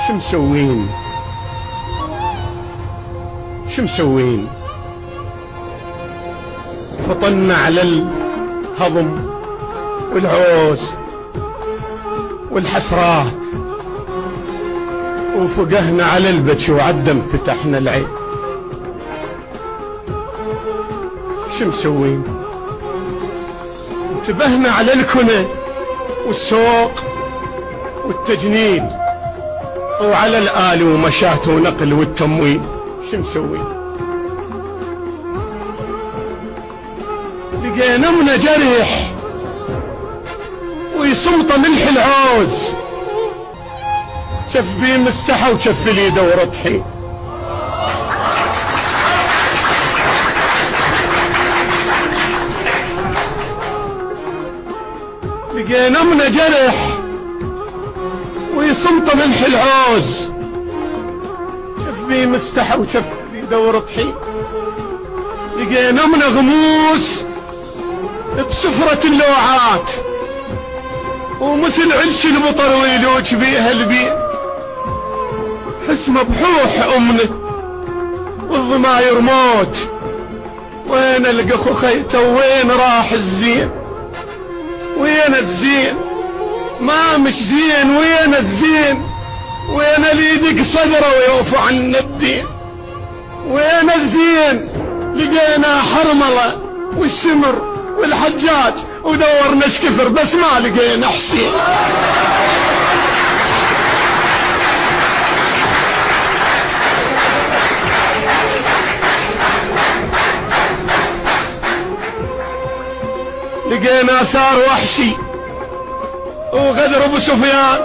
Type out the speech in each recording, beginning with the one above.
شو مسوين؟ شو مسوين؟ فطنا على الهضم والعوز والحسرات، وفقهنا على البكي وعدم فتحنا العين. شو مسوين؟ انتبهنا على الكنى والسوق والتجنيد، وعلى الآل ومشاة ونقل والتموين. شو مسوين؟ لقينا من جرح ويصمط ملح العوز، شف بيه مستحى وشف لي دورة حين. لقينا من جرح ويصمط ملح العوز، شف بيه مستحى وشف لي دورة حين. لقينا من غموس بسفرة اللوعات، ومثل علش البطر ويلوج بيها البيت، حس مبحوح أمنه والضماير موت. وين القى اخو خيته وين راح الزين؟ وين الزين؟ ما مش زين. وين الزين؟ وين اللي يدق صدره ويوفى عنا الدين؟ وين الزين؟ لقينا حرملة والشمر والحجاج، ودورنا شكفر بس ما لقينا حسين. لقينا ثار وحشي وغدر ابو سفيان،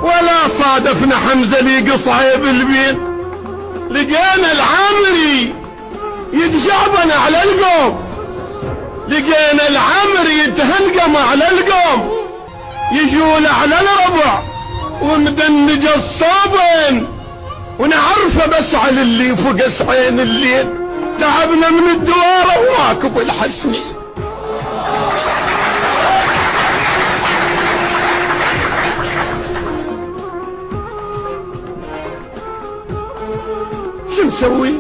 ولا صادفنا حمزه لي قصعيب البين. لقينا العامري يتجابن على القوم، لقينا العامري يتهنقم على القوم، يجول على الربع ومدنج الصوبين. ونعرفه بس على اللي فقس عين الليل، تعبنا من الدواره وواكب الحسنين. شو مسوي؟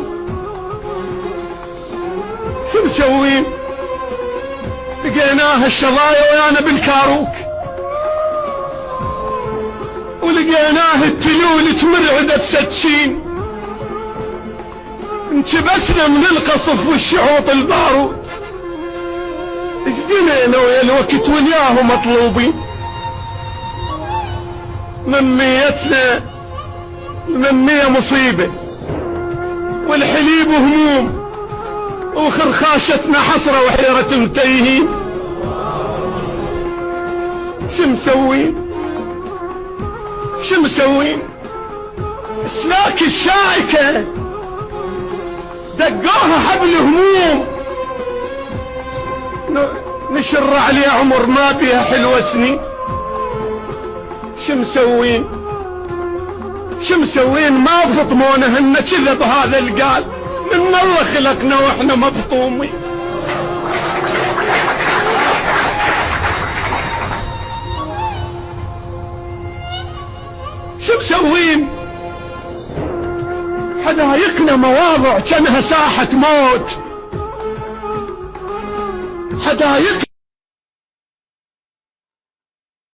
شو مسوين؟ لقيناها الشظايا ويانا بالكاروك، ولقيناه التلول تمرعدة سكين. انتبسنا من القصف والشعوط البارود، ازدنينا ويا الوقت وياه مطلوبين. مميتنا الممية مصيبة، والحليب هموم، وخرخاشتنا حسرة وحيرة متيهين. شو مسوين؟ شو مسوين؟ سلاك الشائكة دقوها حبل هموم، نشر عليه عمر ما بيها حلوة سنين. شو مسوين؟ شو مسوين؟ ما فطمونا هن كذب هذا القال، من الله خلقنا واحنا مفطومين. شو مسوين؟ حدايقنا مواضع كانها ساحة موت، حدايق